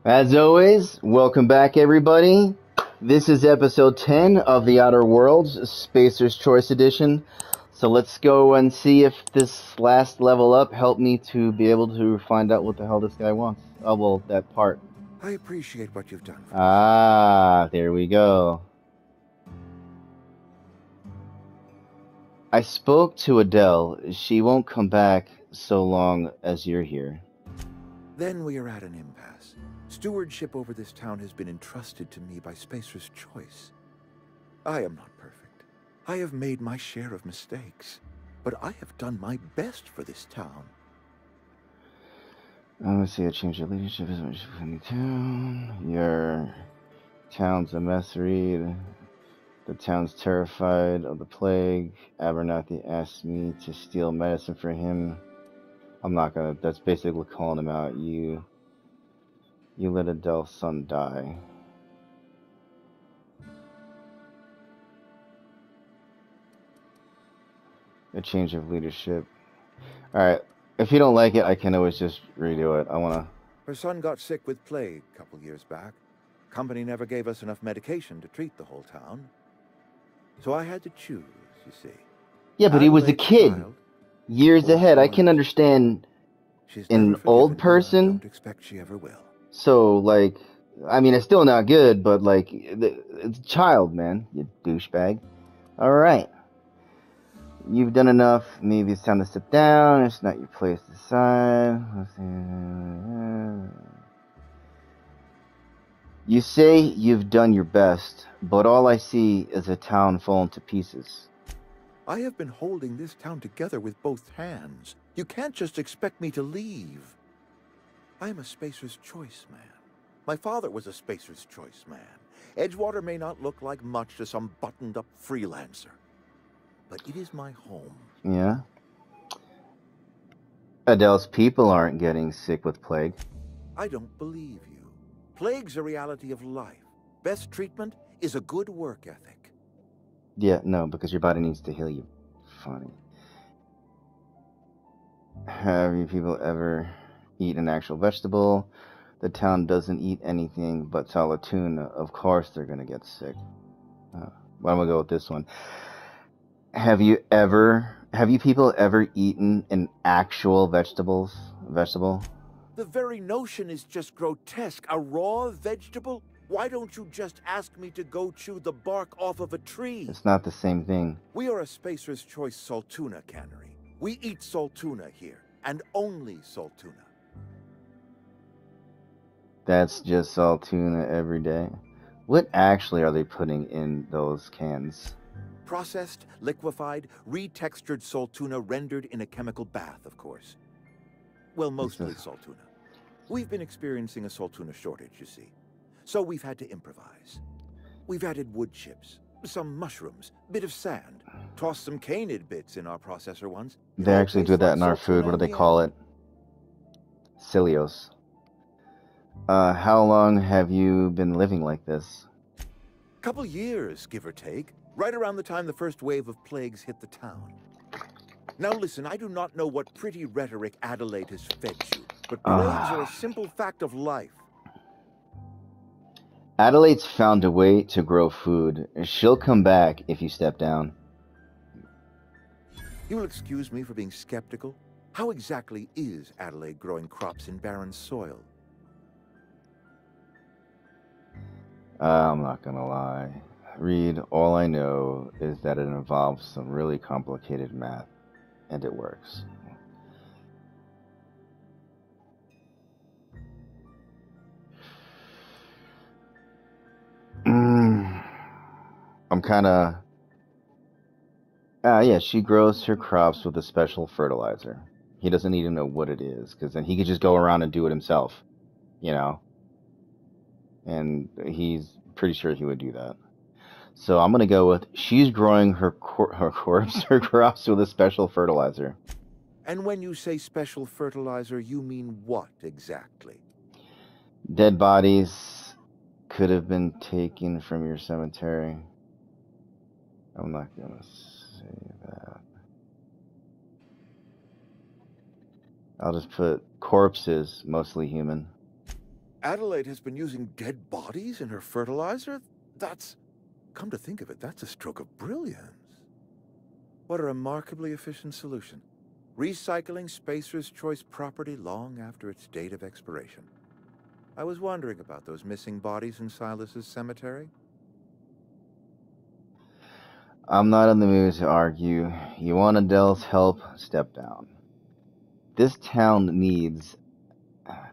As always, welcome back, everybody. This is episode 10 of The Outer Worlds, Spacer's Choice Edition. So let's go and see if this last level up helped me to be able to find out what the hell this guy wants. Oh, well, that part. I appreciate what you've done for Ah, there we go. I spoke to Adele. She won't come back so long as you're here. Then we are at an impasse. Stewardship over this town has been entrusted to me by Spacer's Choice. I am not perfect. I have made my share of mistakes, but I have done my best for this town. Let's see, I changed your leadership. Your town's a mess, Reed. The town's terrified of the plague. Abernathy asked me to steal medicine for him. I'm not gonna. That's basically calling him out. You let Adele's son die. A change of leadership. Alright. If you don't like it, I can always just redo it. I wanna. Her son got sick with plague a couple years back. Company never gave us enough medication to treat the whole town. So I had to choose, you see. Yeah, but he was a kid. Years ahead. I can understand an old person. I don't expect she ever will. So, like, I mean, it's still not good, but, like, it's a child, man. You douchebag. Alright. You've done enough. Maybe it's time to sit down. It's not your place to decide. You say you've done your best, but all I see is a town falling to pieces. I have been holding this town together with both hands. You can't just expect me to leave. I am a Spacer's Choice man. My father was a Spacer's Choice man. Edgewater may not look like much to some buttoned-up freelancer, but it is my home. Yeah? Adele's people aren't getting sick with plague. I don't believe you. Plague's a reality of life. Best treatment is a good work ethic. Yeah, no, because your body needs to heal you. Funny. Have you people ever eat an actual vegetable? The town doesn't eat anything but solid tuna. Of course they're gonna get sick. Well, I'm gonna go with this one. Have you people ever eaten an actual vegetable? The very notion is just grotesque. A raw vegetable? Why don't you just ask me to go chew the bark off of a tree? It's not the same thing. We are a Spacer's Choice Saltuna cannery. We eat saltuna here, and only saltuna. That's just salt tuna every day. What actually are they putting in those cans? Processed, liquefied, retextured saltuna rendered in a chemical bath, of course. Well, mostly saltuna. We've been experiencing a saltuna shortage, you see. So we've had to improvise. We've added wood chips, some mushrooms, bit of sand, tossed some canid bits in our processor once. They actually do that in our food. What do they call it? Cilios. How long have you been living like this? Couple years, give or take. Right around the time the first wave of plagues hit the town. Now listen, I do not know what pretty rhetoric Adelaide has fed you, but plagues are a simple fact of life. Adelaide's found a way to grow food. She'll come back if you step down. You will excuse me for being skeptical. How exactly is Adelaide growing crops in barren soil? I'm not gonna lie. Reed, all I know is that it involves some really complicated math, and it works. I'm kinda... yeah, she grows her crops with a special fertilizer. He doesn't need to know what it is, because then he could just go around and do it himself, you know? And he's pretty sure he would do that. So I'm gonna go with she's growing her crops with a special fertilizer. And when you say special fertilizer, you mean what exactly? Dead bodies could have been taken from your cemetery. I'm not gonna say that. I'll just put corpses, mostly human. Adelaide has been using dead bodies in her fertilizer? That's... Come to think of it, that's a stroke of brilliance. What a remarkably efficient solution. Recycling Spacer's Choice property long after its date of expiration. I was wondering about those missing bodies in Silas's cemetery. I'm not in the mood to argue. You want Adele's help? Step down. This town needs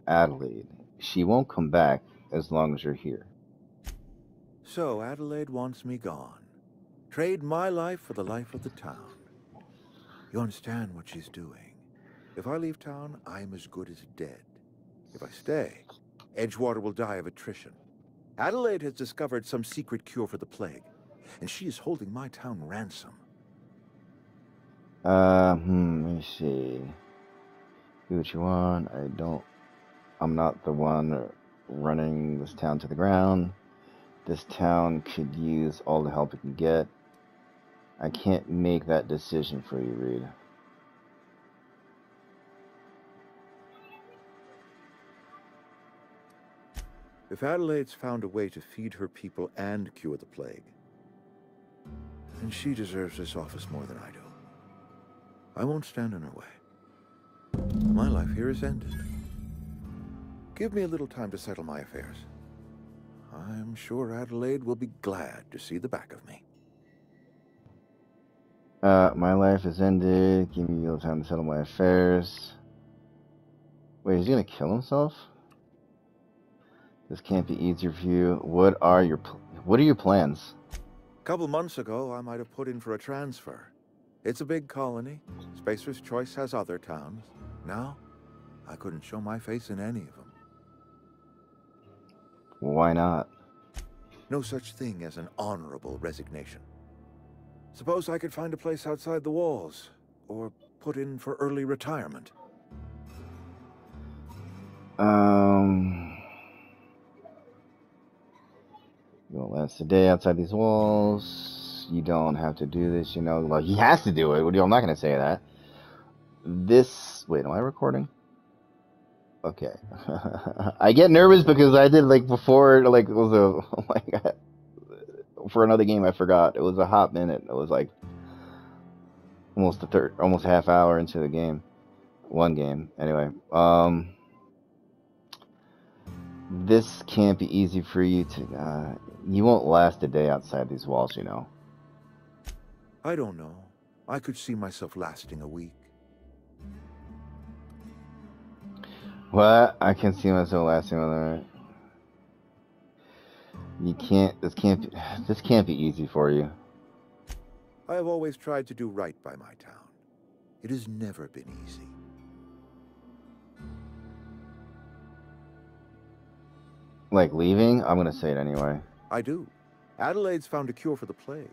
Adelaide. She won't come back as long as you're here. So Adelaide wants me gone. Trade my life for the life of the town. You understand what she's doing. If I leave town, I'm as good as dead. If I stay, Edgewater will die of attrition. Adelaide has discovered some secret cure for the plague, and she is holding my town ransom. Let me see. Do what you want. I'm not the one running this town to the ground. This town could use all the help it can get. I can't make that decision for you, Reed. If Adelaide's found a way to feed her people and cure the plague, then she deserves this office more than I do. I won't stand in her way. My life here is ended. Give me a little time to settle my affairs. I'm sure Adelaide will be glad to see the back of me. My life is ended. Give me a little time to settle my affairs. Wait, is he gonna kill himself? This can't be easier for you. What are your plans? A couple months ago, I might have put in for a transfer. It's a big colony. Spacer's Choice has other towns. Now, I couldn't show my face in any of them. Why not? No such thing as an honorable resignation. Suppose I could find a place outside the walls, or put in for early retirement. You won't last a day outside these walls. You don't have to do this, you know. Like, he has to do it. I'm not going to say that. Wait, am I recording? Okay. I get nervous because I did, like, before, like, it was a, for another game I forgot. It was a hot minute. It was, like, almost half hour into the game. One game. Anyway, this can't be easy for you to, you won't last a day outside these walls, you know. I don't know. I could see myself lasting a week. What? I can see myself lasting all night. You can't, this can't be easy for you. I have always tried to do right by my town. It has never been easy. Like leaving? I'm gonna say it anyway. I do. Adelaide's found a cure for the plague,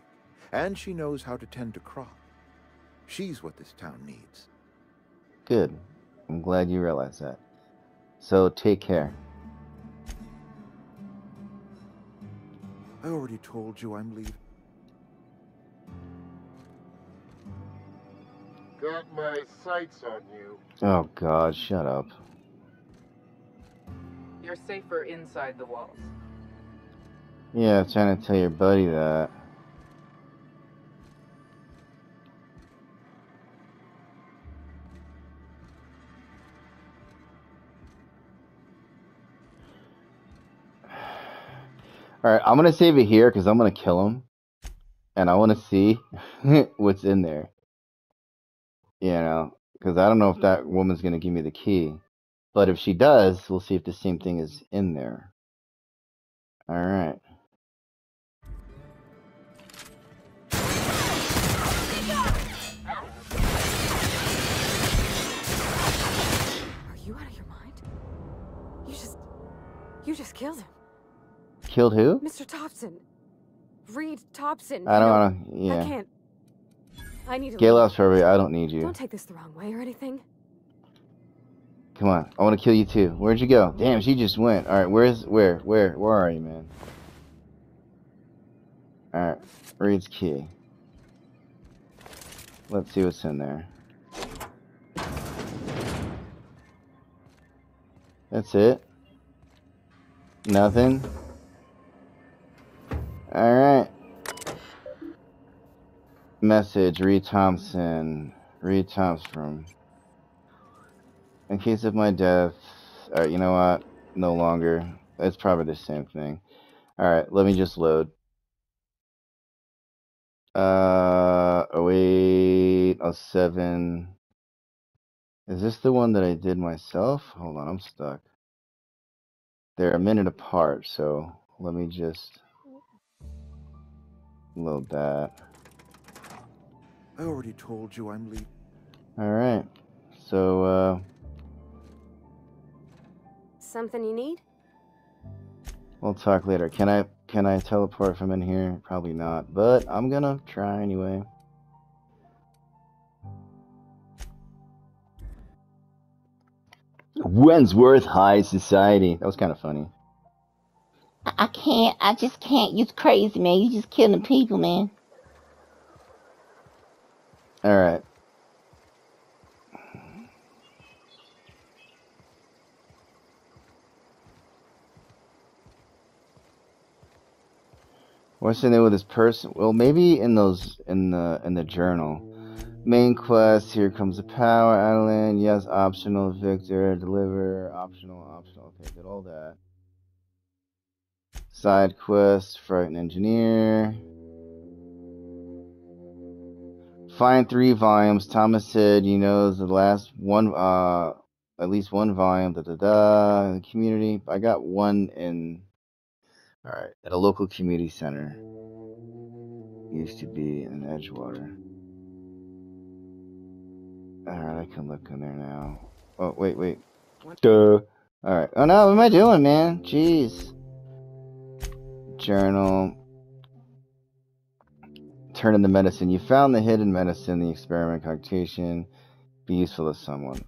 and she knows how to tend to crop. She's what this town needs. Good. I'm glad you realize that. So take care. I already told you I'm leaving. Got my sights on you. Oh God, shut up. You're safer inside the walls. Yeah, I'm trying to tell your buddy that. Alright, I'm gonna save it here because I'm gonna kill him. And I want to see what's in there. You know, because I don't know if that woman's gonna give me the key. But if she does, we'll see if the same thing is in there. Alright. Are you out of your mind? You just killed him. Killed who? Mr. Thompson. Reed Thompson. I don't wanna, yeah. I can't. I need to Get leave. lost, Harvey. I don't need you. Don't take this the wrong way or anything. Come on. I want to kill you too. Where'd you go? Damn, she just went. Alright, where are you, man? Alright, Reed's key. Let's see what's in there. That's it. Nothing? Alright. Message, Reed Thompson. Reed Thompson. In case of my death. Alright, you know what? No longer. It's probably the same thing. Alright, let me just load. 0807. Is this the one that I did myself? Hold on, I'm stuck. They're a minute apart, so let me just load that. I already told you I'm leaving. Alright. So, Something you need? we'll talk later. Can I teleport from in here? Probably not, but I'm gonna try anyway. Wentworth High Society. That was kind of funny. I just can't. You're crazy, man. You just killing people, man. Alright. What's the name of this person? Well, maybe in those in the journal. Main quest, here comes the power, Adeline, yes, optional, Victor, deliver, optional, okay, did all that. Side quest, frightened engineer. Find 3 volumes. Thomas said, you know, the last one, at least 1 volume, the community. I got 1 in, alright, at a local community center. Used to be in Edgewater. Alright, I can look in there now. Oh, wait. Duh. Alright. Oh no, what am I doing, man? Jeez. Journal. Turn into medicine. You found the hidden medicine, the experiment concoction. Be useful to someone.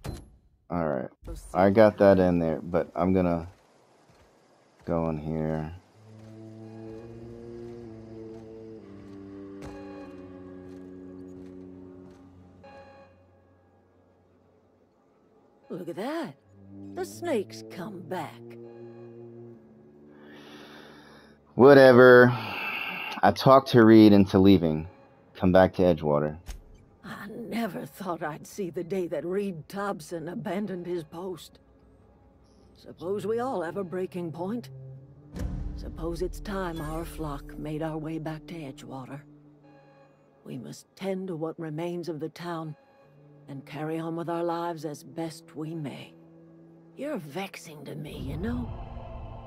Alright. I got that in there, but I'm gonna go in here. Look at that. The snake's come back. Whatever. I talked to Reed into leaving. Come back to Edgewater. I never thought I'd see the day that Reed Thompson abandoned his post. Suppose we all have a breaking point. Suppose it's time our flock made our way back to Edgewater. We must tend to what remains of the town and carry on with our lives as best we may. You're vexing to me, you know?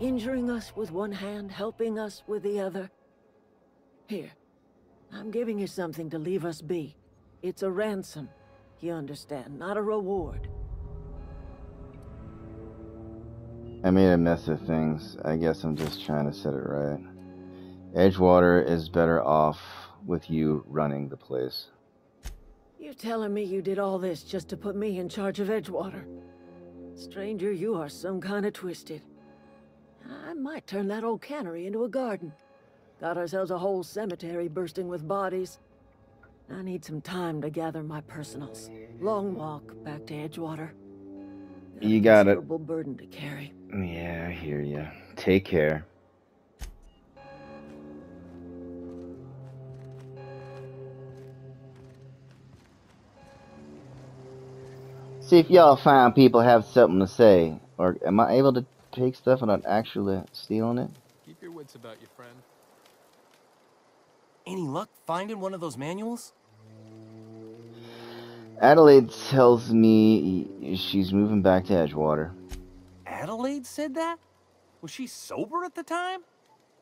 Injuring us with one hand, helping us with the other. Here, I'm giving you something to leave us be. It's a ransom, you understand, not a reward. I made a mess of things. I guess I'm just trying to set it right. Edgewater is better off with you running the place. You're telling me you did all this just to put me in charge of Edgewater? Stranger, you are some kind of twisted. I might turn that old cannery into a garden. Got ourselves a whole cemetery bursting with bodies. I need some time to gather my personals. Long walk back to Edgewater. You got it. Considerable burden to carry. Yeah, I hear you. Take care. See if y'all fine people have something to say. Or am I able to take stuff without actually stealing it? Keep your wits about you, friend. Any luck finding one of those manuals? Adelaide tells me she's moving back to Edgewater. Adelaide said that? Was she sober at the time?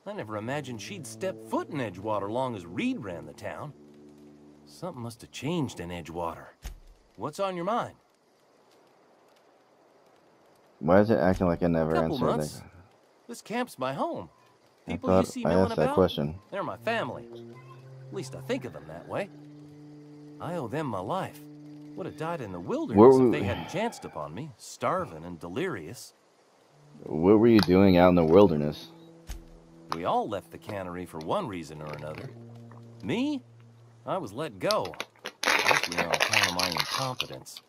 I never imagined she'd step foot in Edgewater long as Reed ran the town. Something must have changed in Edgewater. What's on your mind? Why is it acting like I never Couple answered months. that? This camp's my home. I People you thought see I milling asked that about, question. they're my family. At least I think of them that way. I owe them my life. Would have died in the wilderness if they hadn't chanced upon me, starving and delirious. What were you doing out in the wilderness? We all left the cannery for one reason or another. Me? I was let go. Mostly on account of my incompetence.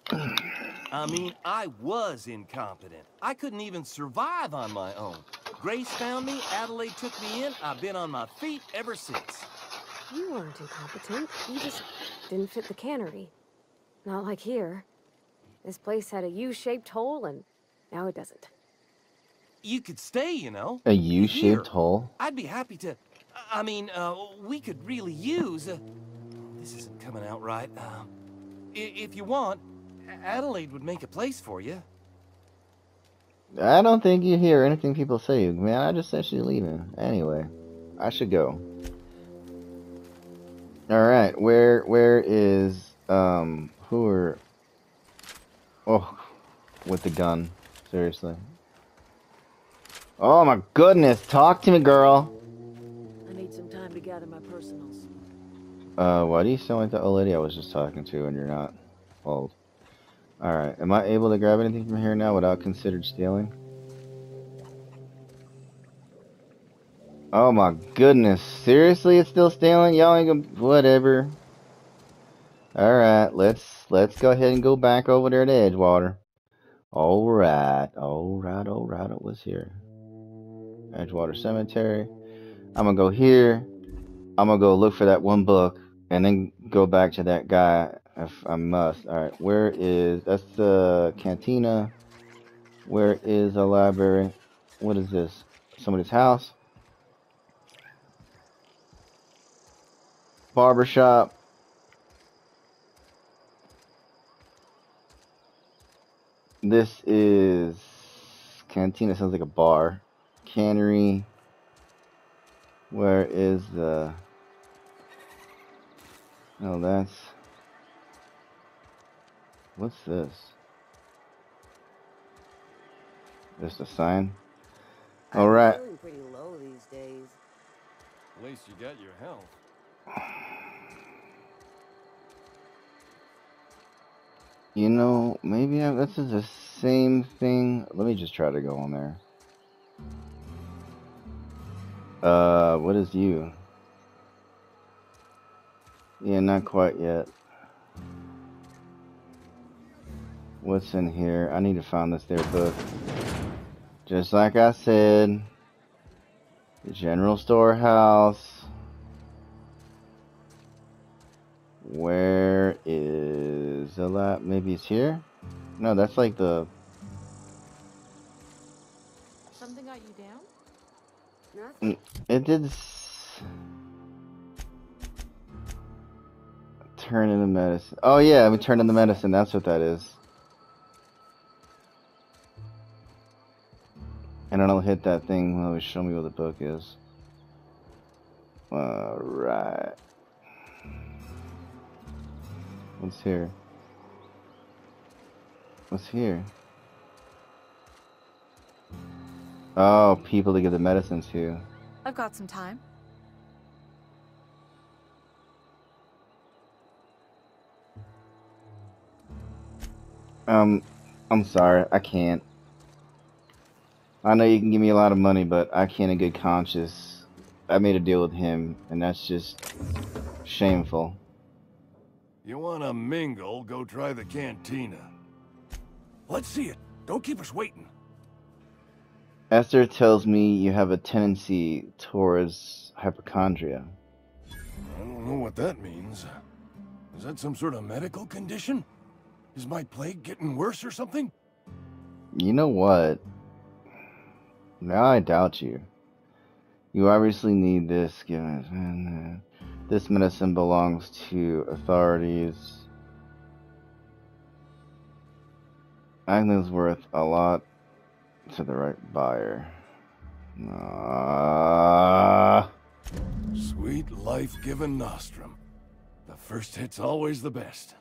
I mean, I was incompetent. I couldn't even survive on my own. Grace found me, Adelaide took me in, I've been on my feet ever since. You weren't incompetent. You just didn't fit the cannery. Not like here. This place had a U-shaped hole, and now it doesn't. You could stay, you know. A U-shaped Here. hole? I'd be happy to... I mean, we could really use... this isn't coming out right. If you want, Adelaide would make a place for you. I don't think you hear anything people say, man. I just said she's leaving. Anyway, I should go. Alright, where is, who are... Oh, with the gun. Seriously. Oh my goodness, talk to me, girl. I need some time to gather my personals. Why do you sound like the old lady I was just talking to and you're not old? Alright, am I able to grab anything from here now without considered stealing? Oh my goodness, seriously it's still stealing? Y'all ain't gonna... whatever. Alright, let's go ahead and go back over there to Edgewater. Alright, what's here? Edgewater Cemetery. I'm gonna go here. I'm gonna go look for that one book and then go back to that guy if I must. Alright, where is... that's the cantina. Where is the library? What is this? Somebody's house? Barbershop. This is... cantina sounds like a bar. Cannery. Where is the... oh, that's... what's this? Just a sign? Alright. I'm feeling pretty low these days. At least you got your health. You know, maybe this is the same thing. Let me just try to go on there. What is you? Yeah, not quite yet. What's in here? I need to find this there book. Just like I said, the general storehouse. Where is the lab? Maybe it's here? No, that's like the... Something got you down? Nothing. it did turn into medicine. Oh yeah, we turned into medicine. That's what that is. And then I'll hit that thing when it show me what the book is. Alright. What's here? What's here? Oh, people to give the medicine to. I've got some time. I'm sorry, I can't. I know you can give me a lot of money, but I can't in good conscience. I made a deal with him, and that's just shameful. You wanna mingle, go try the cantina. Let's see it. Don't keep us waiting. Esther tells me you have a tendency towards hypochondria. I don't know what that means. Is that some sort of medical condition? Is my plague getting worse or something? You know what? Now I doubt you. You obviously need this, given this medicine belongs to authorities. I think it's worth a lot to the right buyer. Sweet life-giving nostrum. The first hit's always the best.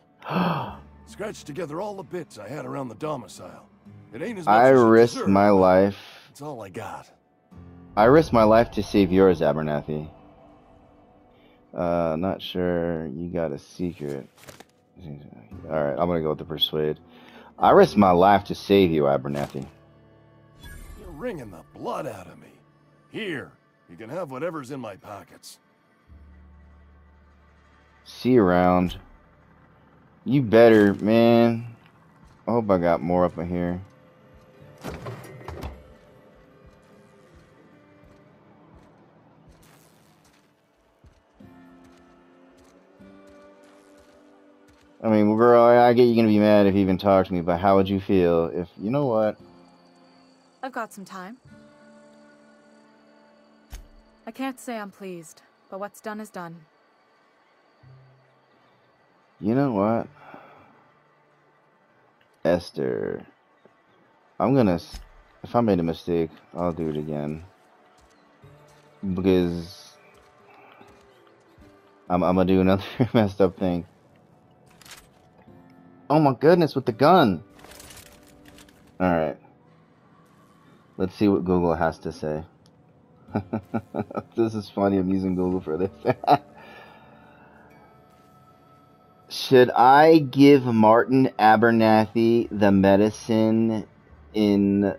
Scratched together all the bits I had around the domicile. It ain't as much I as you risked deserve, my but life. It's all I got. I risked my life to save yours, Abernathy. Not sure you got a secret. Alright, I'm gonna go with the persuade. I risked my life to save you, Abernathy. You're wringing the blood out of me. Here, you can have whatever's in my pockets. See you around. You better, man. I hope I got more up in here. I mean, girl, I get you're gonna be mad if you even talk to me, but how would you feel if, you know what? I've got some time. I can't say I'm pleased, but what's done is done. You know what? Esther, if I made a mistake, I'll do it again. Because I'm gonna do another messed up thing. Oh my goodness, with the gun! Alright. Let's see what Google has to say. This is funny, I'm using Google for this. Should I give Martin Abernathy the medicine in...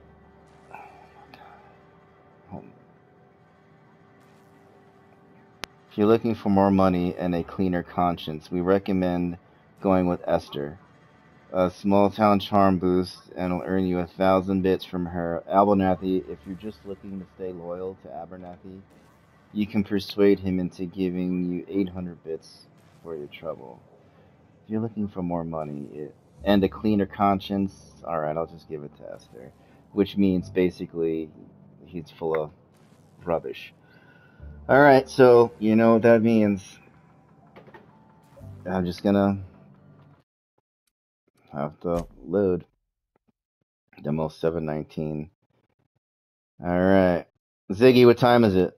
If you're looking for more money and a cleaner conscience, we recommend going with Esther. A small town charm boost and will earn you 1,000 bits from her. Abernathy, if you're just looking to stay loyal to Abernathy, you can persuade him into giving you 800 bits for your trouble. If you're looking for more money and a cleaner conscience, alright, I'll just give it to Esther. Which means basically he's full of rubbish. Alright, so you know what that means. I'm just gonna have to load demo 719. Alright. Ziggy, what time is it?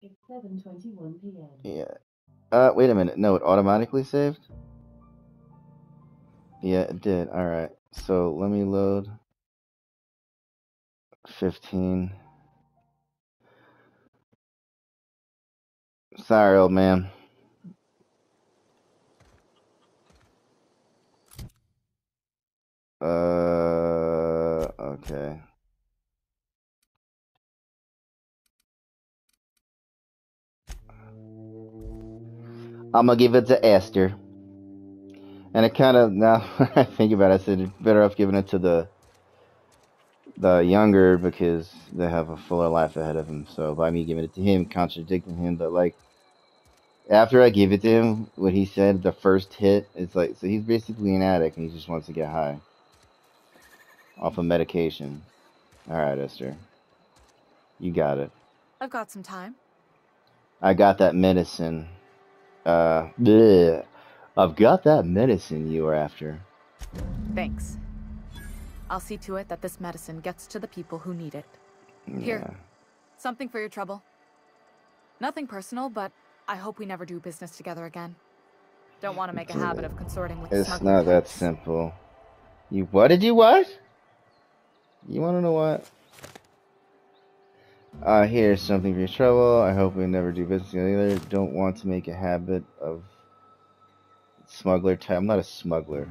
It's 7:21 p.m. Yeah. Wait a minute. No, it automatically saved? Yeah, it did. Alright. So let me load 15. Sorry, old man. Okay. I'm gonna give it to Esther. And it kind of, now I think about it, I said better off giving it to the younger because they have a fuller life ahead of them. So by me giving it to him, contradicting him, but like after I give it to him, what he said, the first hit, it's like, so he's basically an addict and he just wants to get high off of medication. All right, Esther, you got it. I've got some time. I got that medicine. Bleh. I've got that medicine you were after. Thanks. I'll see to it that this medicine gets to the people who need it. Yeah. Here, something for your trouble. Nothing personal, but I hope we never do business together again. Don't want to make a habit of consorting with It's smuggler not that types. simple. What did you what? You want to know what? Here's something for your trouble. I hope we never do business together. Don't want to make a habit of smuggler type. I'm not a smuggler.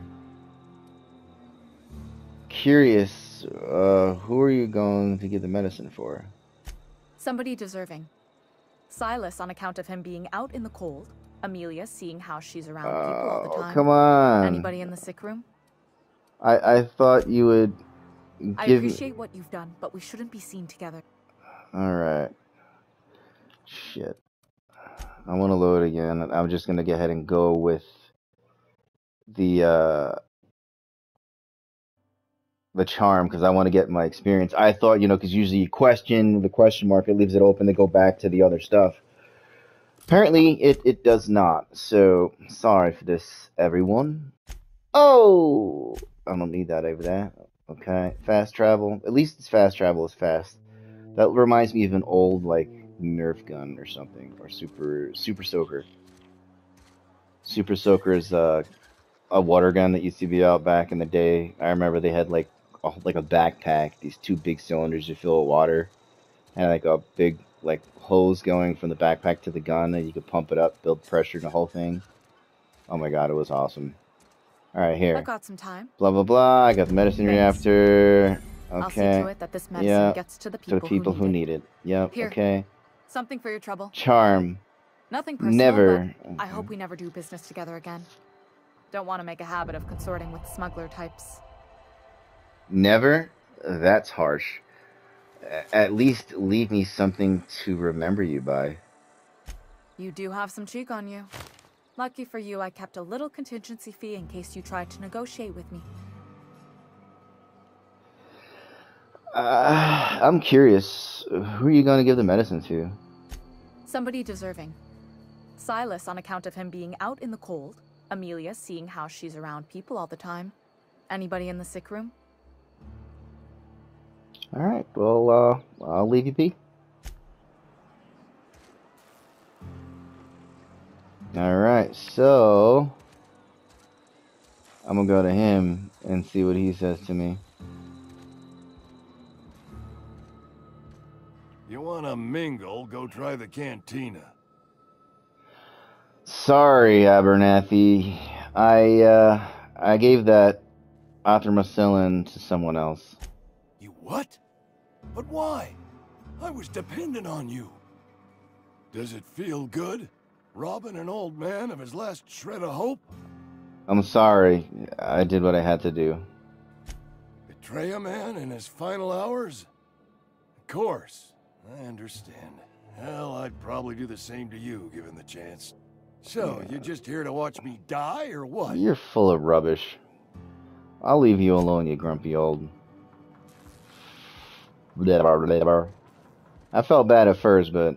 Curious, who are you going to get the medicine for? Somebody deserving. Silas on account of him being out in the cold. Amelia seeing how she's around people all the time. Come on. Anybody in the sick room? I thought you would I give me... appreciate what you've done, but we shouldn't be seen together. Alright. Shit. I want to load again. I'm just going to go ahead and go with the charm because I want to get my experience. I thought, you know, because usually you question the question mark, it leaves it open to go back to the other stuff. Apparently, it does not. So, sorry for this, everyone. Oh! I don't need that over there. Okay. Fast travel. At least it's fast travel is fast. That reminds me of an old, like, Nerf gun or something. Or Super Soaker. Super Soaker is a water gun that used to be out back in the day. I remember they had, like a backpack. These two big cylinders to fill with water. And, like, a big, like, hose going from the backpack to the gun. And you could pump it up, build pressure in the whole thing. Oh my god, it was awesome. Alright, here. I've got some time. Blah, blah, blah. I got the medicine you're after. Okay. I'll see to it that this medicine gets to the people, who need it. Yep, Here. okay. Something for your trouble. Charm. Nothing personal, Never. but I hope we never do business together again. Don't want to make a habit of consorting with smuggler types. Never? That's harsh. At least leave me something to remember you by. You do have some cheek on you. Lucky for you, I kept a little contingency fee in case you tried to negotiate with me. I'm curious. Who are you going to give the medicine to? Somebody deserving. Silas on account of him being out in the cold. Amelia seeing how she's around people all the time. Anybody in the sick room? Alright, well, I'll leave you be. Alright, so I'm gonna go to him and see what he says to me. You wanna mingle, go try the cantina. Sorry, Abernathy. I gave that athermocillin to someone else. You what? But why? I was dependent on you. Does it feel good? Robbing an old man of his last shred of hope? I'm sorry. I did what I had to do. Betray a man in his final hours? Of course. I understand. Hell, I'd probably do the same to you, given the chance. So, you just here to watch me die, or what? You're full of rubbish. I'll leave you alone, you grumpy old... I felt bad at first, but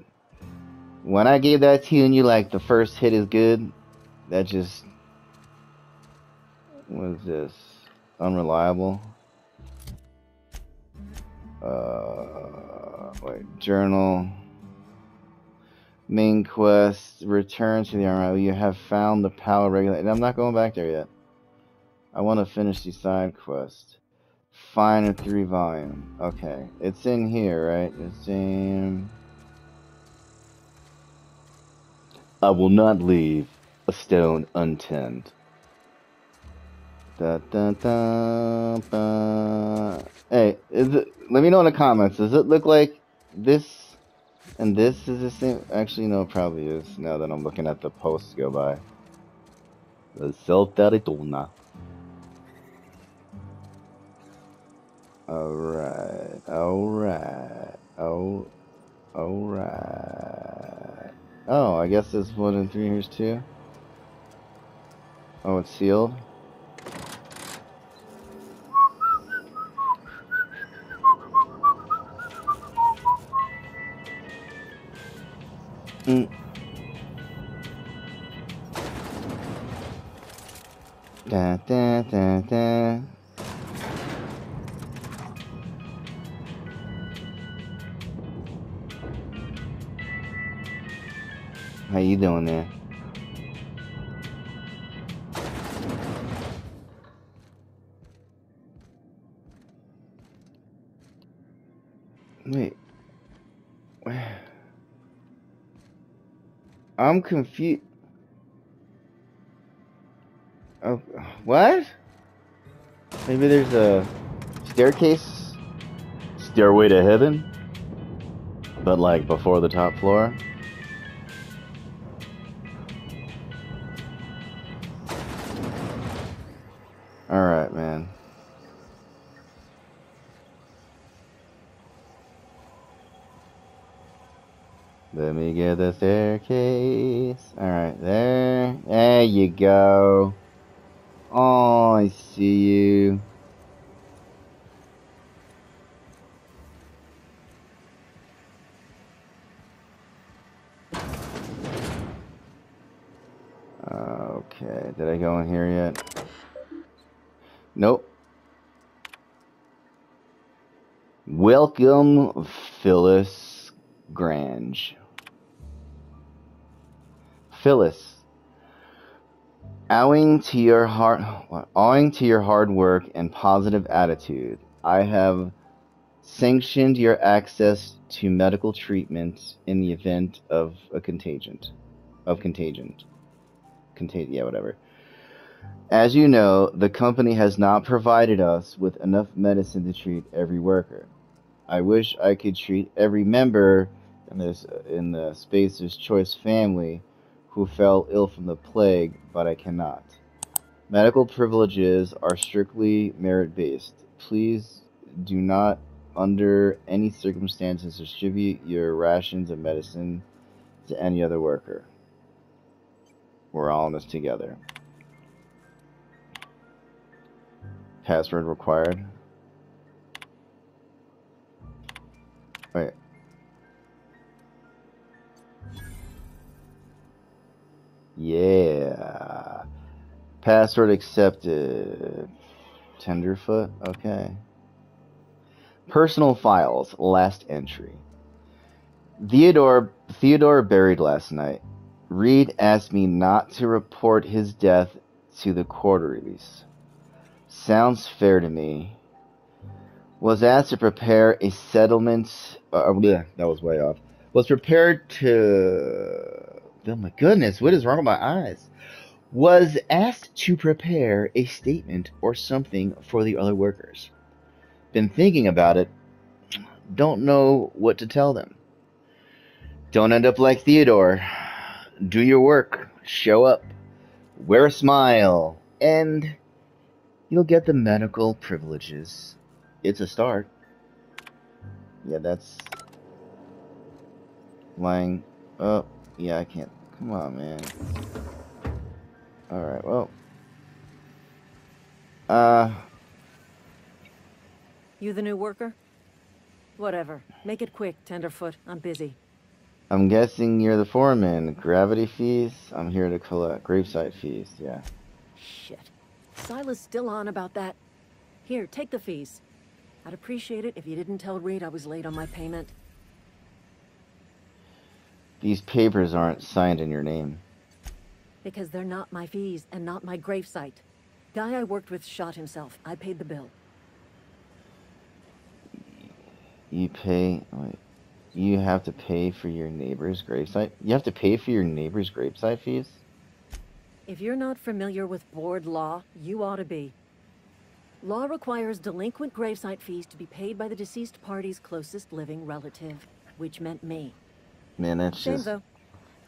when I gave that to you and you like the first hit is good, that just... What is this? Unreliable? Wait, journal... Main quest, return to the armor. You have found the power regulator. I'm not going back there yet. I want to finish the side quest. Find a 3 volume. Okay, it's in here, right? It's in... I will not leave a stone unturned. Da, da, da, da. Hey, let me know in the comments. Does it look like this and this is the same? Actually, no, it probably is. Now that I'm looking at the posts go by. The Selteritona. Alright. Oh, I guess there's 1 and 3 here's too. Oh, it's sealed. Da da da da. How you doing there? Wait. I'm confused. Oh, what? Maybe there's a staircase? Stairway to heaven? But like before the top floor? Alright, man. Let me get the staircase. Alright, there. There you go. Oh, I see you. Okay, did I go in here yet? Nope. Welcome, Phyllis Grange. Phyllis, owing to your hard work and positive attitude, I have sanctioned your access to medical treatment in the event of a contagion. Yeah, whatever. As you know, the company has not provided us with enough medicine to treat every worker. I wish I could treat every member in the Spacer's Choice family who fell ill from the plague, but I cannot. Medical privileges are strictly merit-based. Please do not, under any circumstances, distribute your rations of medicine to any other worker. We're all in this together. Password required. Wait. Yeah. Password accepted. Tenderfoot? Okay. Personal files. Last entry. Theodore buried last night. Reed asked me not to report his death to the quarterlies. Sounds fair to me. Was asked to prepare a settlement. Yeah, that was way off. Was prepared to. Oh my goodness, what is wrong with my eyes? Was asked to prepare a statement or something for the other workers. Been thinking about it. Don't know what to tell them. Don't end up like Theodore. Do your work. Show up. Wear a smile. And you'll get the medical privileges. It's a start. Yeah, that's... lying. Oh, yeah, I can't. Come on, man. Alright, well. You the new worker? Whatever. Make it quick, Tenderfoot. I'm busy. I'm guessing you're the foreman. Gravity fees? I'm here to collect gravesite fees, yeah. Shit. Silas still on about that. Here, take the fees. I'd appreciate it if you didn't tell Reed I was late on my payment. These papers aren't signed in your name. Because they're not my fees and not my gravesite. Guy I worked with shot himself. I paid the bill. You pay... Wait. You have to pay for your neighbor's gravesite? You have to pay for your neighbor's gravesite fees? If you're not familiar with board law, you ought to be. Law requires delinquent gravesite fees to be paid by the deceased party's closest living relative, which meant me. Man, that's Shame, just... though.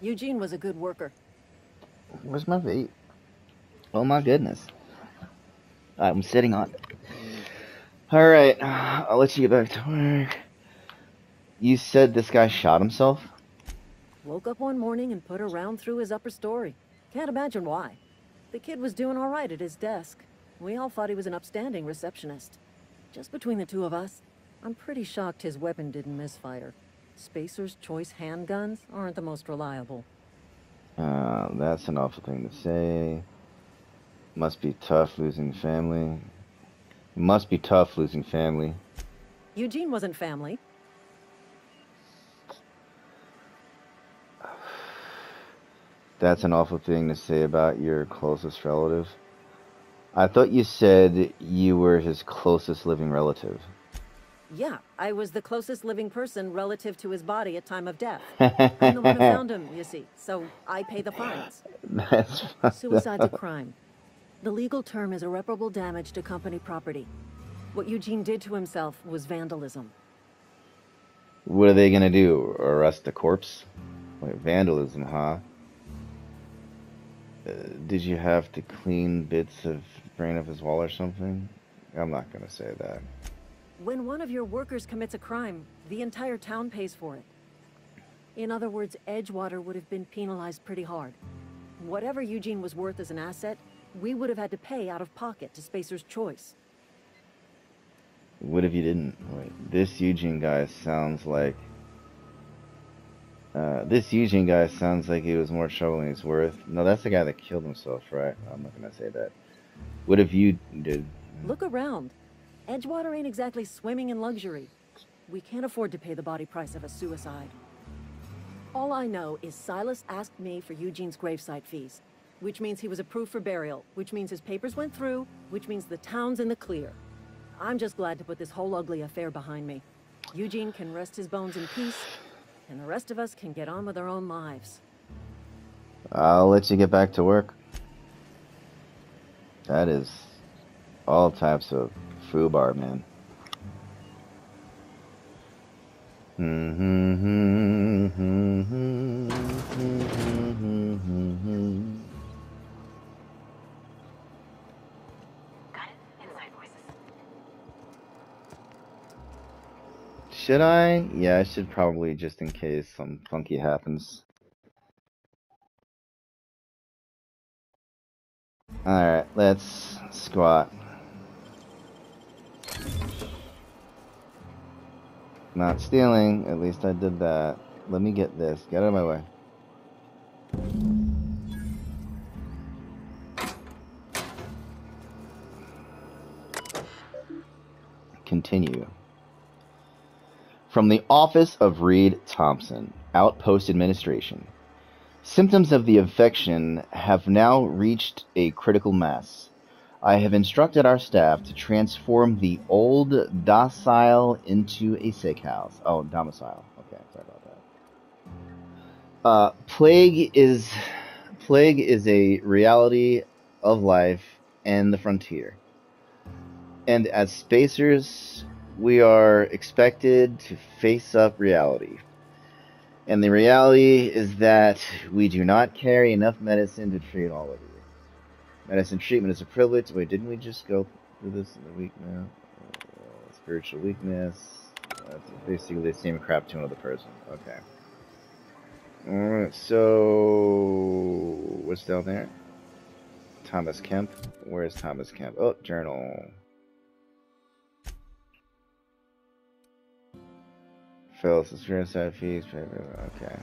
Eugene was a good worker. Where's my vape? Oh my goodness. I'm sitting on it. Alright, I'll let you get back to work. You said this guy shot himself? Woke up one morning and put a round through his upper story. Can't imagine why. The kid was doing all right at his desk. We all thought he was an upstanding receptionist. Just between the two of us, I'm pretty shocked his weapon didn't misfire. Spacer's Choice handguns aren't the most reliable. That's an awful thing to say. Must be tough losing family. Must be tough losing family. Eugene wasn't family. That's an awful thing to say about your closest relative. I thought you said you were his closest living relative. Yeah, I was the closest living person relative to his body at time of death. I'm the one who found him, you see, so I pay the fines. That's Suicide's a crime. The legal term is irreparable damage to company property. What Eugene did to himself was vandalism. What are they gonna do? Arrest the corpse? Wait, vandalism, huh? Did you have to clean bits of brain of his wall or something? I'm not gonna say that. When one of your workers commits a crime, the entire town pays for it. In other words, Edgewater would have been penalized pretty hard. Whatever Eugene was worth as an asset, we would have had to pay out of pocket to Spacer's Choice. What if you didn't? Wait, this Eugene guy sounds like... this Eugene guy sounds like he was more trouble than he's worth. No, that's the guy that killed himself, right? I'm not gonna say that. What if you did? Look around. Edgewater ain't exactly swimming in luxury. We can't afford to pay the body price of a suicide. All I know is Silas asked me for Eugene's gravesite fees, which means he was approved for burial, which means his papers went through, which means the town's in the clear. I'm just glad to put this whole ugly affair behind me. Eugene can rest his bones in peace, and the rest of us can get on with our own lives. I'll let you get back to work. That is all types of foobar, man. Should I? Yeah, I should probably, just in case some funky happens. Alright, let's squat. Not stealing, at least I did that. Let me get this. Get out of my way. Continue. From the office of Reed Thompson, Outpost Administration. Symptoms of the infection have now reached a critical mass. I have instructed our staff to transform the old docile into a sick house. Oh, domicile. Okay, sorry about that. Plague is a reality of life and the frontier. And as spacers, we are expected to face up reality. And the reality is that we do not carry enough medicine to treat all of you. Medicine treatment is a privilege. Wait, didn't we just go through this in the week now? Spiritual weakness. That's basically the same crap to another person. Okay. Alright, so what's down there? Thomas Kemp. Where's Thomas Kemp? Oh, journal. Phyllis, experience side fees. Okay.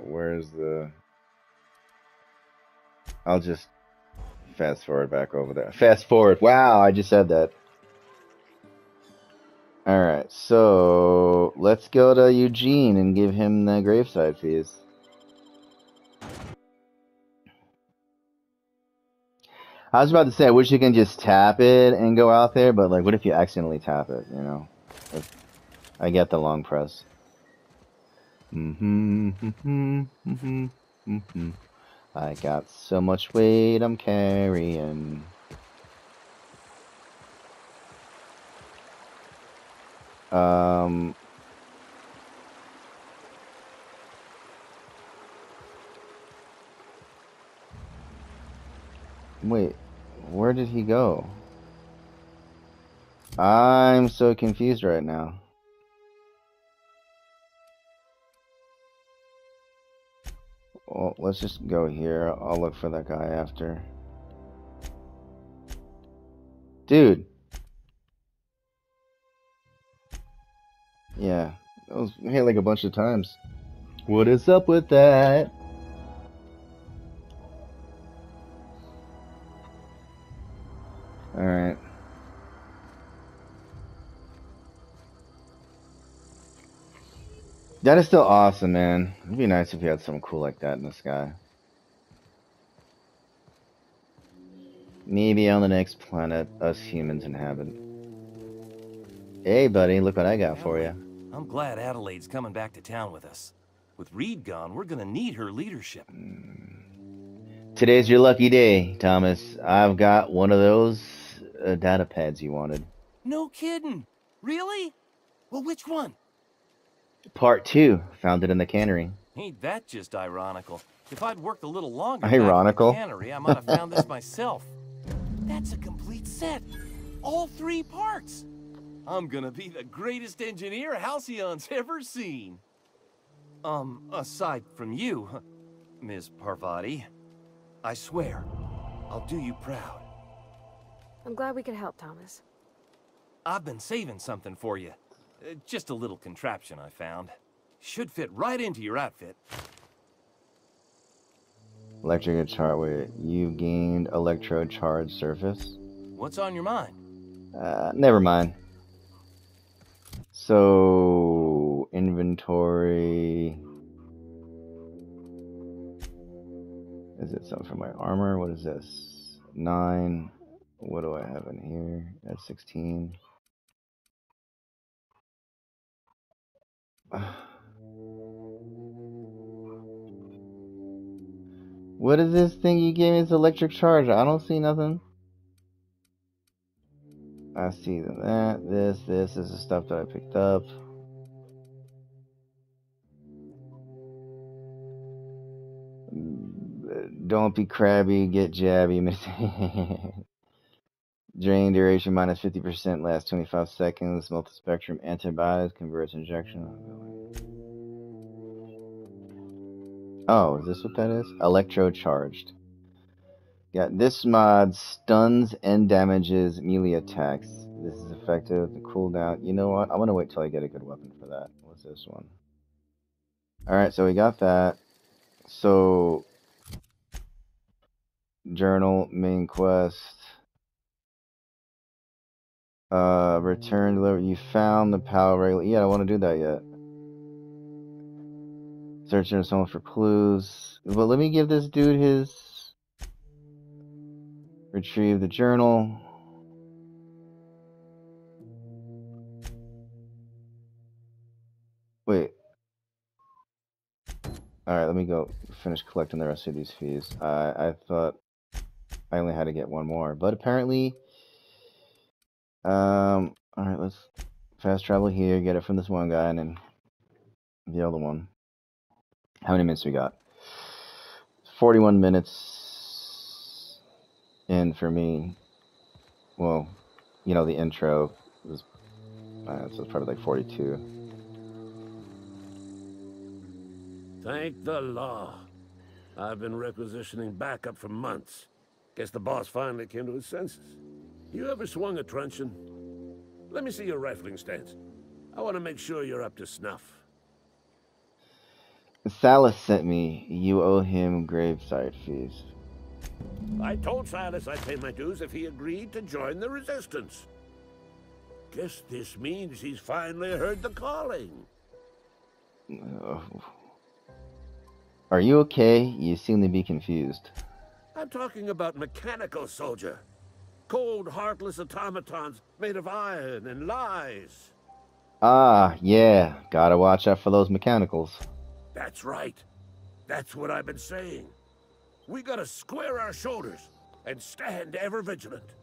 Where's the... I'll just fast forward back over there. Fast forward. Wow, I just said that. Alright, so let's go to Eugene and give him the graveside fees. I was about to say, I wish you can just tap it and go out there, but like, what if you accidentally tap it, you know? I get the long press. I got so much weight I'm carrying. Wait, where did he go? I'm so confused right now. Well, let's just go here. I'll look for that guy after. Dude. Yeah, that was hit like a bunch of times. What is up with that? Alright. That is still awesome, man. It'd be nice if you had something cool like that in the sky. Maybe on the next planet us humans inhabit. Hey, buddy, look what I got for you. I'm glad Adelaide's coming back to town with us. With Reed gone, we're gonna need her leadership. Today's your lucky day, Thomas. I've got one of those data pads you wanted. No kidding. Really? Well, which one? Part 2. Found it in the cannery. Ain't that just ironical? If I'd worked a little longer Ironical? back at the cannery, I might have found this myself. That's a complete set. All 3 parts. I'm gonna be the greatest engineer Halcyon's ever seen. Aside from you, Ms. Parvati, I swear, I'll do you proud. I'm glad we could help, Thomas. I've been saving something for you. Just a little contraption I found. Should fit right into your outfit. Electric charge. Wait, you gained electrode charge surface? What's on your mind? Never mind. So, inventory. Is it something for my armor? What is this? 9. What do I have in here? That's 16. What is this thing you gave me? This electric charge. I don't see nothing. I see that. This is the stuff that I picked up. Don't be crabby, get jabby, Miss. Drain duration minus 50%, lasts 25 seconds. Multispectrum antibiotics, converts injection. Oh, is this what that is? Electro charged. Yeah, this mod stuns and damages melee attacks. This is effective. The cooldown. You know what? I'm gonna wait till I get a good weapon for that. What's this one? Alright, so we got that. So, journal, main quest. Return delivery. You found the power regulator. Yeah, I don't want to do that yet. Search in someone for clues. But let me give this dude his. Retrieve the journal. Wait. Alright, let me go finish collecting the rest of these fees. I thought I only had to get one more, but apparently, alright, let's fast travel here, get it from this one guy, and then the other one. How many minutes we got? 41 minutes in for me. Well, you know, the intro was, so it's probably like 42. Thank the law. I've been requisitioning backup for months. Guess the boss finally came to his senses. You ever swung a truncheon? Let me see your rifling stance. I want to make sure you're up to snuff. Salas sent me. You owe him graveside fees. I told Silas I'd pay my dues if he agreed to join the resistance. Guess this means he's finally heard the calling. Are you okay? You seem to be confused. I'm talking about mechanical soldier. Cold, heartless automatons made of iron and lies. Ah, yeah. Gotta watch out for those mechanicals. That's right. That's what I've been saying. We gotta square our shoulders and stand ever vigilant.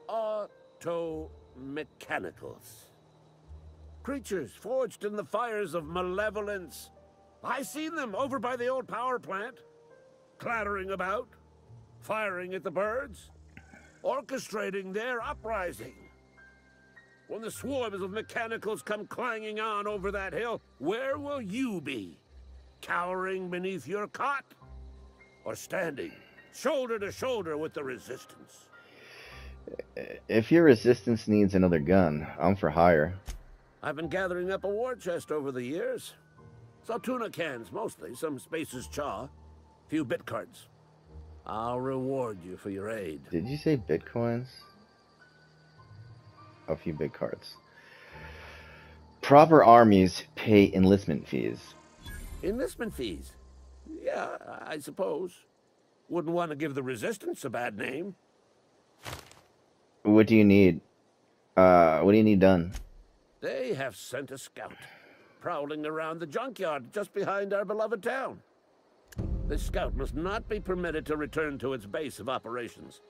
Auto-mechanicals. Creatures forged in the fires of malevolence. I seen them over by the old power plant. Clattering about, firing at the birds, orchestrating their uprising. When the swarms of mechanicals come clanging on over that hill, where will you be? Cowering beneath your cot? Or standing, shoulder to shoulder with the resistance? If your resistance needs another gun, I'm for hire. I've been gathering up a war chest over the years. Saltuna cans, mostly, some Spacer's Chaw, few bit cards. I'll reward you for your aid. Did you say bitcoins? A few big cards. Proper armies pay enlistment fees. Enlistment fees? Yeah, I suppose. Wouldn't want to give the resistance a bad name. What do you need? What do you need done? They have sent a scout, prowling around the junkyard just behind our beloved town. This scout must not be permitted to return to its base of operations.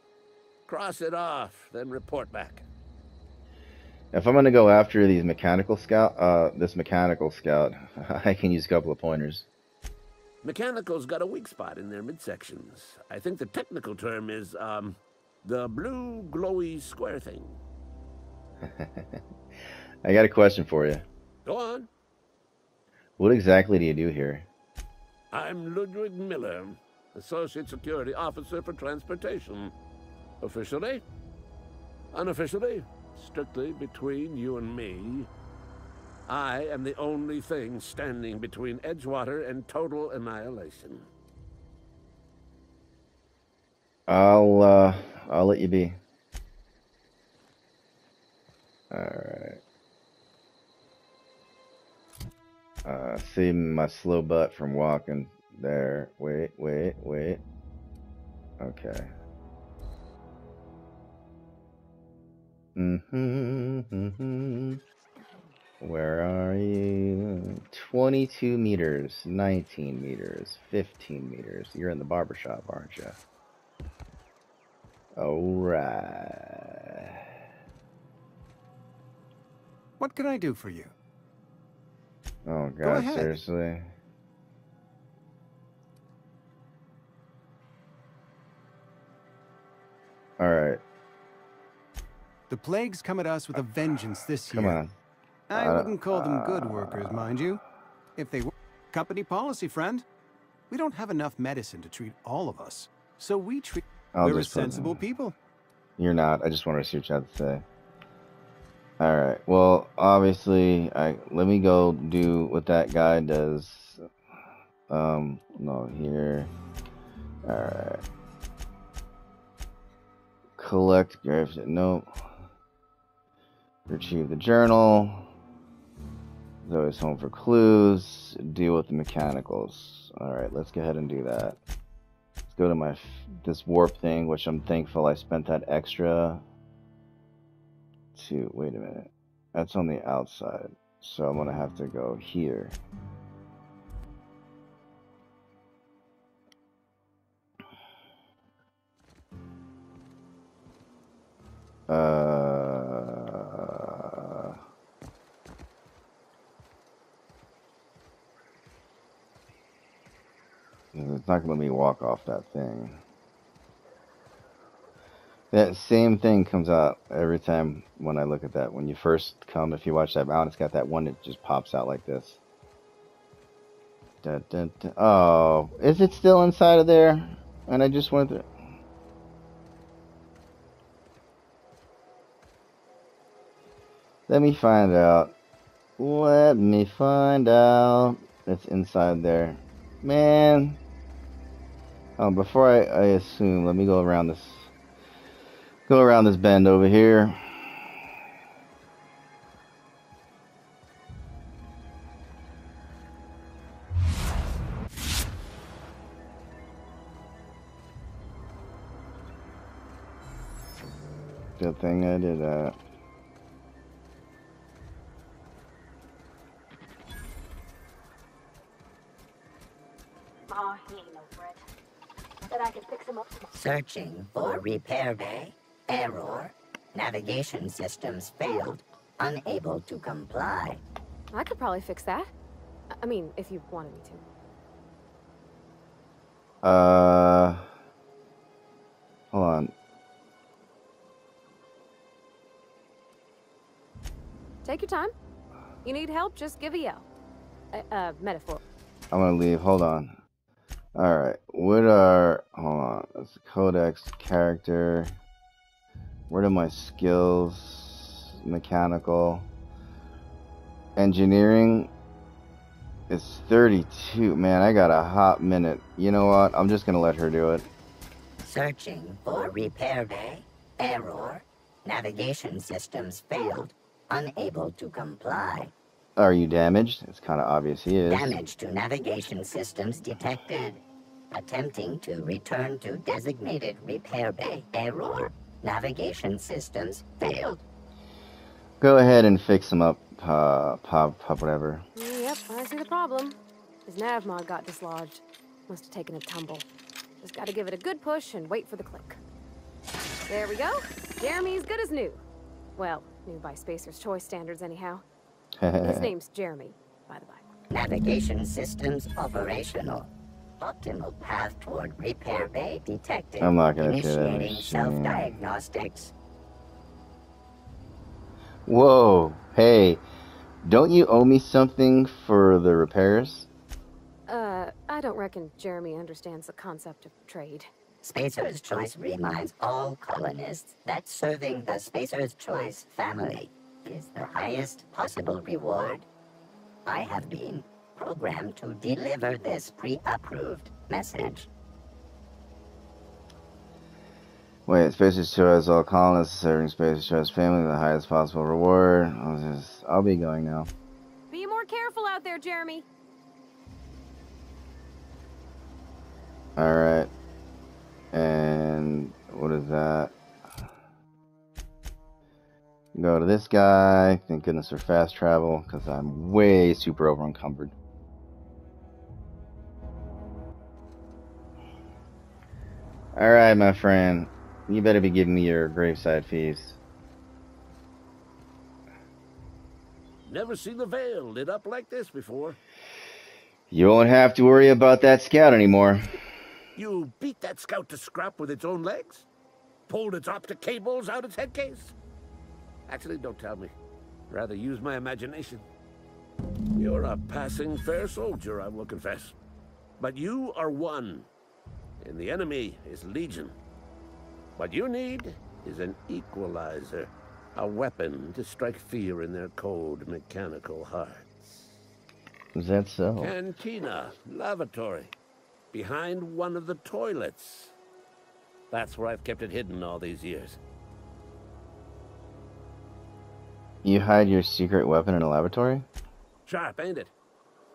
Cross it off, then report back. If I'm gonna go after these mechanical scout, this mechanical scout, I can use a couple of pointers. Mechanical's got a weak spot in their midsections. I think the technical term is, the blue glowy square thing. I got a question for you. Go on. What exactly do you do here? I'm Ludwig Miller, Associate Security Officer for Transportation. Officially, unofficially, strictly between you and me, I am the only thing standing between Edgewater and total annihilation. I'll let you be. Alright. Save my slow butt from walking there. Wait. Okay. Where are you? 22 meters, 19 meters, 15 meters. You're in the barbershop, aren't you? Alright. What can I do for you? Oh Go god, ahead. seriously? Alright. The plague's come at us with a vengeance this Come year. on. I wouldn't call them good workers, mind you. If they were company policy, friend. We don't have enough medicine to treat all of us, so we treat. We're sensible people. You're not. I just wanted to see what you had to say. All right. Well, obviously, let me go do what that guy does. No, here. All right. Collect graves. Nope. Retrieve the journal. Zoe's home for clues. Deal with the mechanicals. All right, let's go ahead and do that. Let's go to this warp thing, which I'm thankful I spent that extra to. Wait a minute. That's on the outside, so I'm gonna have to go here. It's not gonna let me walk off that thing. That same thing comes out every time when I look at that. When you first come, if you watch that mountain, it's got that one that just pops out like this. Dun, dun, dun. Oh, is it still inside of there? And I just went through. Let me find out. Let me find out. It's inside there. Man. Before I assume, let me go around this bend over here. Good thing I did that. I could fix him up. Searching for repair bay. Error. Navigation systems failed. Unable to comply. I could probably fix that. I mean, if you wanted me to. Hold on. Take your time. You need help, just give a yell. Metaphor. I'm gonna leave. Hold on. Alright. Hold on. That's the codex, character. Where are my skills? Mechanical. Engineering is 32. Man, I got a hot minute. You know what? I'm just gonna let her do it. Searching for repair bay. Error. Navigation systems failed. Unable to comply. Are you damaged? It's kind of obvious he is. Damage to navigation systems detected. Attempting to return to designated repair bay. Error. Navigation systems failed. Go ahead and fix him up, Pop, whatever. Yep, I see the problem. His nav mod got dislodged. Must have taken a tumble. Just gotta give it a good push and wait for the click. There we go. Jeremy's good as new. Well, new by Spacer's Choice standards anyhow. His name's Jeremy, by the by. Navigation systems operational. Optimal path toward repair bay detected. I'm not gonna say that. Initiating self-diagnostics. Whoa, hey, don't you owe me something for the repairs? I don't reckon Jeremy understands the concept of trade. Spacer's Choice reminds all colonists that serving the Spacer's Choice family is the highest possible reward. I have been programmed to deliver this pre-approved message. Wait, Spacer's Choice, all colonists serving Spacer's Choice family the highest possible reward. I'll be going now. Be more careful out there, Jeremy. Alright. And what is that? Go to this guy. Thank goodness for fast travel, because I'm way super over encumbered. Alright, my friend. You better be giving me your graveside fees. Never seen the Veil lit up like this before. You won't have to worry about that scout anymore. You beat that scout to scrap with its own legs? Pulled its optic cables out its head case? Actually, don't tell me. Rather use my imagination. You're a passing fair soldier, I will confess. But you are one, and the enemy is legion. What you need is an equalizer, a weapon to strike fear in their cold, mechanical hearts. Is that so? Cantina, lavatory, behind one of the toilets. That's where I've kept it hidden all these years. You hide your secret weapon in a lavatory? Sharp, ain't it?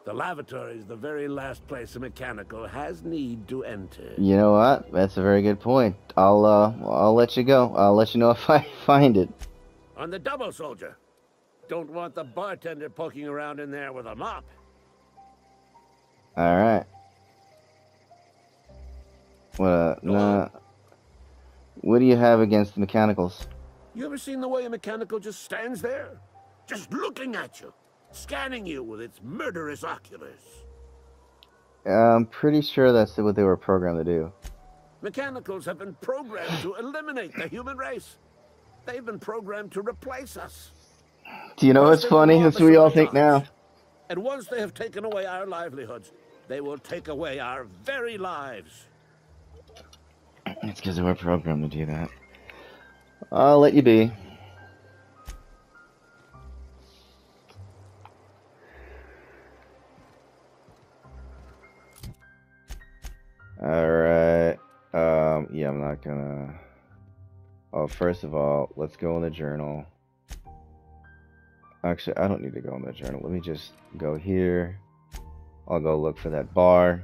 The lavatory is the very last place a mechanical has need to enter. You know what? That's a very good point. I'll let you go. I'll let you know if I find it. On the double, soldier. Don't want the bartender poking around in there with a mop. All right. What do you have against the mechanicals? You ever seen the way a mechanical just stands there? Just looking at you. Scanning you with its murderous oculars. I'm pretty sure that's what they were programmed to do. Mechanicals have been programmed to eliminate the human race. They've been programmed to replace us. Do you know what's funny? That's what we all think now. And once they have taken away our livelihoods, they will take away our very lives. It's because they were programmed to do that. I'll let you be. Alright. Yeah, I'm not gonna... Oh, first of all, let's go in the journal. Actually, I don't need to go in the journal. Let me just go here. I'll go look for that bar.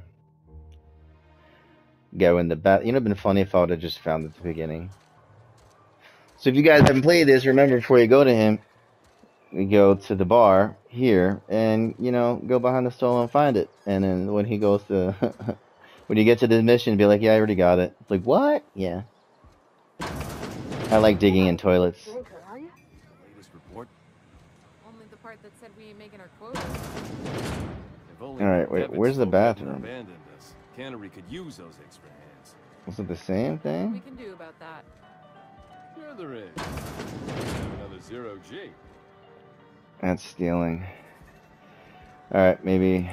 Go in the bath. You know, it'd been funny if I would have just found it at the beginning. So if you guys haven't played this, remember before you go to him, you go to the bar here and, you know, go behind the stall and find it. And then when he goes to... when you get to the mission, be like, yeah, I already got it. It's like, what? Yeah. I like digging in toilets. Latest report. Only the part that said we ain't making our quota. Alright, wait, where's the bathroom? Abandoned us. Cannery could use those extra hands. Was it the same thing? We can do about that. Sure there is. Another 0G. That's stealing. Alright, maybe...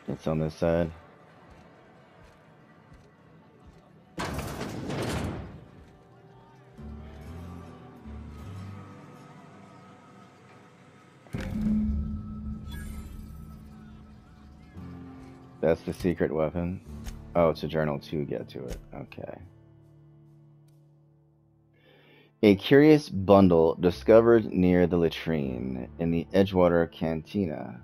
It's on this side. That's the secret weapon. Oh, it's a journal to get to it. Okay. A curious bundle discovered near the latrine in the Edgewater Cantina.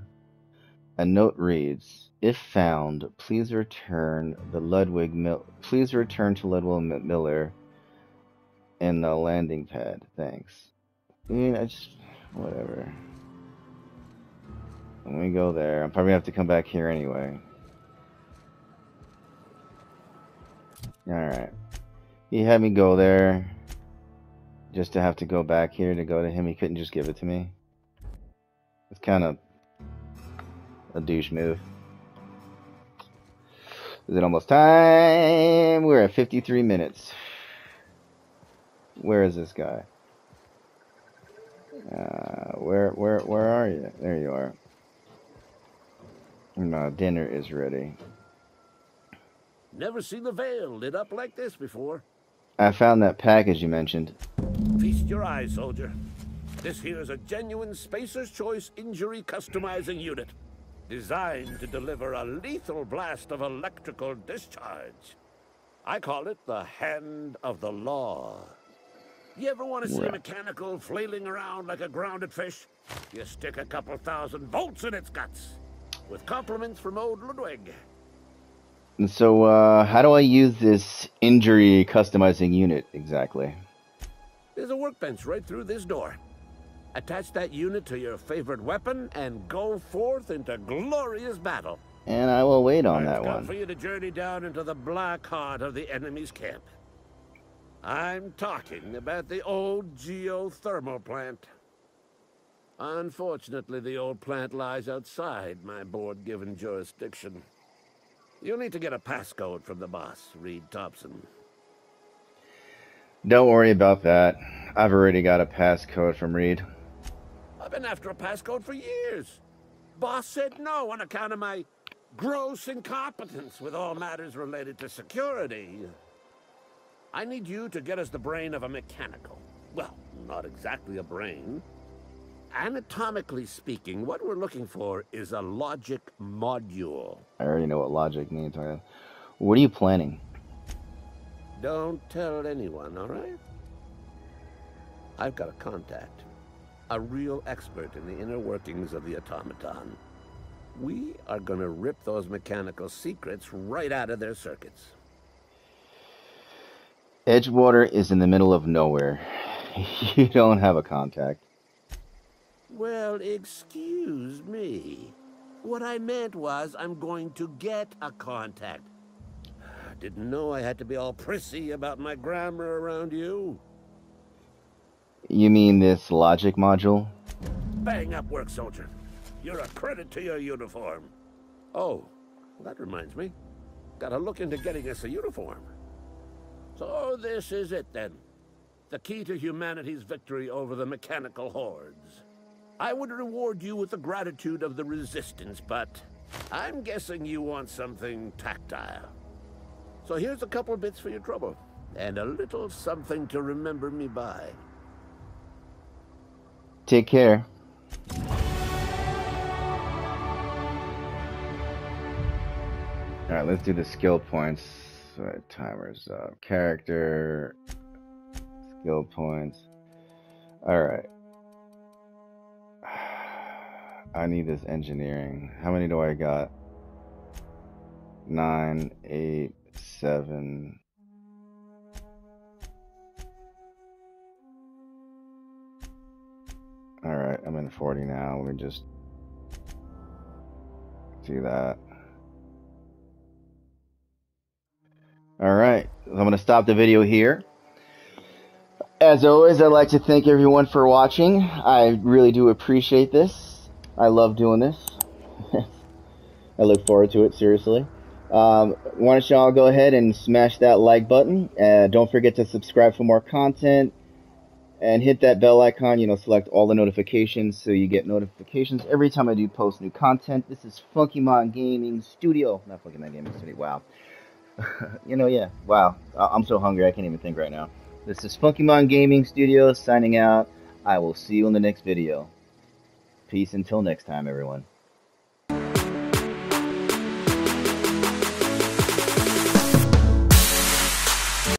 A note reads, "If found, please return to Ludwig Miller in the landing pad. Thanks." I mean, whatever. Let me go there. I'm probably gonna have to come back here anyway. Alright. He had me go there just to have to go back here to go to him. He couldn't just give it to me. It's kind of a douche move. Is it almost time? We're at 53 minutes. Where is this guy? Where are you? There you are. No, dinner is ready. Never seen the Veil lit up like this before. I found that package you mentioned. Feast your eyes, soldier. This here is a genuine Spacer's Choice injury customizing unit, designed to deliver a lethal blast of electrical discharge. I call it the Hand of the Law. You ever want to see a mechanical flailing around like a grounded fish? You stick a couple thousand volts in its guts. With compliments from old Ludwig. And so, how do I use this injury customizing unit exactly? There's a workbench right through this door. Attach that unit to your favorite weapon and go forth into glorious battle. And I will wait on that It's time one. for you to journey down into the black heart of the enemy's camp. I'm talking about the old geothermal plant. Unfortunately, the old plant lies outside my board-given jurisdiction. You'll need to get a passcode from the boss, Reed Thompson. Don't worry about that. I've already got a passcode from Reed. I've been after a passcode for years. Boss said no on account of my gross incompetence with all matters related to security. I need you to get us the brain of a mechanical. Well, not exactly a brain. Anatomically speaking, what we're looking for is a logic module. I already know what logic means. What are you planning? Don't tell anyone, all right? I've got a contact. A real expert in the inner workings of the automaton. We are gonna rip those mechanical secrets right out of their circuits. Edgewater is in the middle of nowhere. You don't have a contact. Well, excuse me. What I meant was I'm going to get a contact. Didn't know I had to be all prissy about my grammar around you. You mean this logic module? Bang up work, soldier. You're a credit to your uniform. Oh, that reminds me. Gotta look into getting us a uniform. So this is it then. The key to humanity's victory over the mechanical hordes. I would reward you with the gratitude of the resistance, but I'm guessing you want something tactile. So here's a couple bits for your trouble, and a little something to remember me by. Take care. Alright, let's do the skill points. Alright, timer's up. Character. Skill points. Alright. I need this engineering. How many do I got? 9, 8, 7. Alright, I'm in 40 now. Let me just do that. Alright, I'm going to stop the video here. As always, I'd like to thank everyone for watching. I really do appreciate this. I love doing this. I look forward to it, seriously. Why don't y'all go ahead and smash that like button. Don't forget to subscribe for more content. And hit that bell icon, select all the notifications so you get notifications every time I do post new content. This is Funkymon Gaming Studio. Not Funkymon Gaming Studio, wow. Yeah, wow. I'm so hungry I can't even think right now. This is Funkymon Gaming Studio signing out. I will see you in the next video. Peace until next time, everyone.